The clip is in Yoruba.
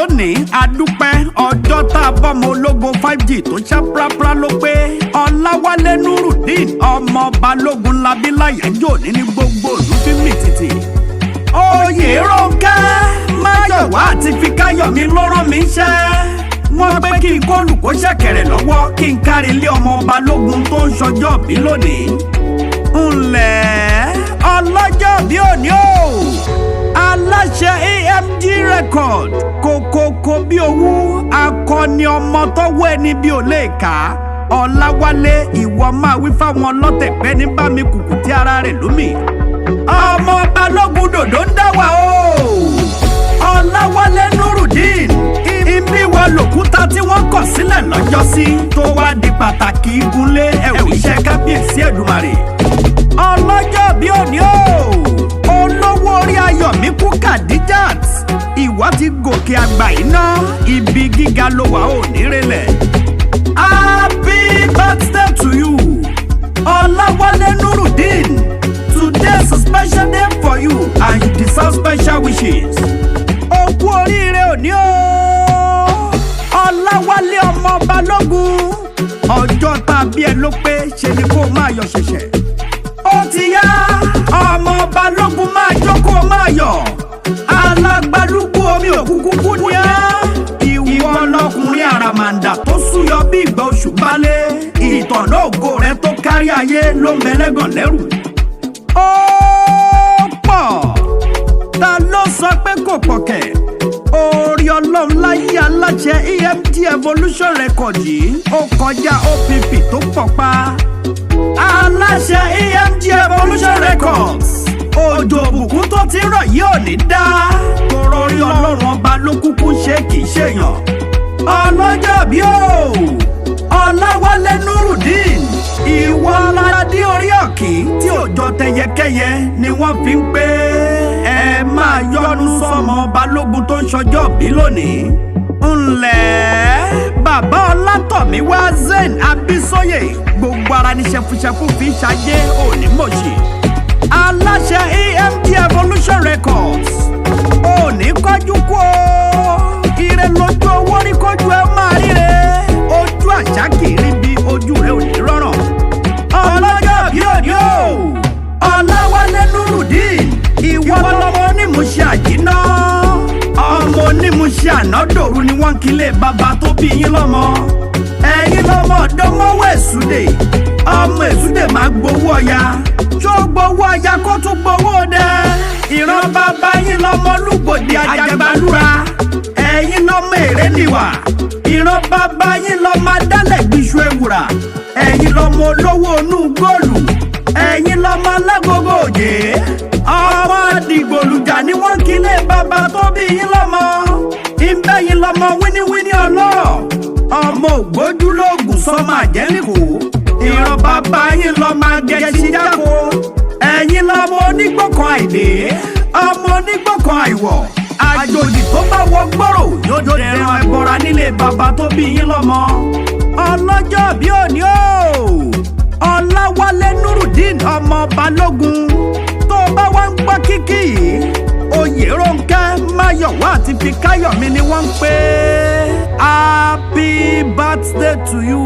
lónìí adúpẹ́ ọjọ́ tá a bọ́mọ ológo 5G tó ṣá prapra ló pé Ọláwálé Nurudeen ọmọ Balógun Labíláyàjò ní gbogbo ìlú fi mì tìtì. Oyèrónkẹ́ Máyọ̀wá àti Fíkáyọ̀mí ló rán mi iṣẹ́. Wọ́n pé kí n kó olùkọ́ ṣẹ̀kẹ̀rẹ̀ lọ́wọ́ kí n kárí ilé ọmọ Balógun tó ń ṣọjọ́ bí lónìí. Ǹlẹ́ ọlọ́jọ́ bí òní o aláṣẹ AMG record kòkòkò bí owó akọni ọmọ tọ́wọ́ ẹni bí ò lè kà á Ọláwálé ìwọ máa wí fáwọn ọlọ́tẹ̀ pé ní bá mi kùkù tí ara rẹ̀ lómi. Ọmọ Balógun dòdò ń dá wa o Ọláwálé Nurudeen ibi wa lòkúta tí wọ́n kọ̀ sílẹ̀ lọ́jọ́sí tó wá di pàtàkì igunlé ẹ̀wù iṣẹ́ kábíyèsí Èdùmàrè. Ọlọ́jọ́ bí òní o olówó orí Ayọ̀míkún Kadijat ìwọ ti gòkè àgbà iná ibi gíga ló wà ò nírẹ̀lẹ̀. Happy birthday to you Ọláwálé Nurudeen. Today is a special day for you and you deserve special wishes. Ó kú oríire òní o Ọláwálé ọmọ Balógun ọjọ́ tàbí ẹ ló pé ṣe ni kó máa yọ̀ ṣẹ̀ṣẹ̀. Ó ti yá ọmọ Balógun máa jókòó máa yọ̀ alágbálúgbú omi òkúkú ní á. Ìwọ ọlọ́kùnrin àràmàǹdà tó súyọ bí ìgbà oṣù balẹ̀ ìtọ̀nà ògo rẹ tó kárí ayé ló mẹ́lẹ́gàn lẹ́rù. Ó pọ̀ ta ló sọ pé kò pọ̀ kẹ̀ orí ọlọ́run láyé aláṣẹ AMG Evolution Record yìí ó kọjá OPP tó pọ̀ pa. Aláṣẹ AMG Evolution Records òjò òbùkún tó ti rọ̀ yìí ò ní dá tọrọ orí ọlọ́run ọba ló kúkú ṣe kì í ṣèyàn. Ọlọ́jọ́ bí o Ọláwálé Nurudeen ìwọ aládé orí ọ̀kí tí òjò tẹyẹkẹyẹ ni wọ́n fi ń pé ẹ máa yọ́nú sọ́mọ Balógun tó ń ṣọjọ́ bí lónìí. Ǹlẹ́ bàbá Ọlátọ̀míwá Zen Abísóyè gbogbo ara ní ṣẹfúṣẹfú fi ṣayé òní mọ̀ṣì. Aláṣẹ AMG Evolution Records òní kọjú kú o ire lójú owó ní kọjú ẹ máa ríre ojú àṣà kiri bí ojú rẹ ò ní rọrùn. Ọlọ́jọ́ bí òní o Ọláwálé Nurudeen ìwọ lọmọ onímùṣẹ àjínà ọmọ onímùṣẹ ànádòru ni wọ́n kí lé bàbá tó bí yín lọ́mọ. Ẹ̀yin lọmọ ọ̀dọ́mọwé Èsúdè ọmọ Èsúdè máa gbowó ọya tó gbowó ọya kó tún gbowó dẹ. Ìran bàbá yín lọmọ Olúgbòde Àjàgbàlúra ẹ̀yin lọmọ Èrèníwà. Ìran bàbá yín lọmọ Adálẹ̀ Gbìṣù Ewùrà ẹ̀yin lọmọ olówó inú góòlù ẹ̀yin lọmọ Alágogo Òjé. Ọmọ Àdìgbòlùjà ni wọ́n kí lé bàbá tó bí yín lọ́mọ. Ìbẹ́yìn lọmọ wíníwíní ọlọ́rọ̀ ọmọ ògbójúlógún sọmọ àjẹ́rìkó. Ìran bàbá yín lọmọ Agẹṣin jáko ẹ̀yin lọmọ onígbọ̀kan àìdè ọmọ onígbọ̀kan àìwọ̀. Àjòjì tó bá wọ gbòòrò yóò dẹran ẹbọra nílé bàbá tó bí yín lọ́mọ. Ọlọ́jọ́ bí òní o Ọláwálé Nurudeen ọmọ Balógun tó bá wá ń gbọ́ kíkì yìí Oyèrónkẹ́ Máyọ̀wá àti Fíkáyọ̀mí ni wọ́n ń pè Happy birthday to you.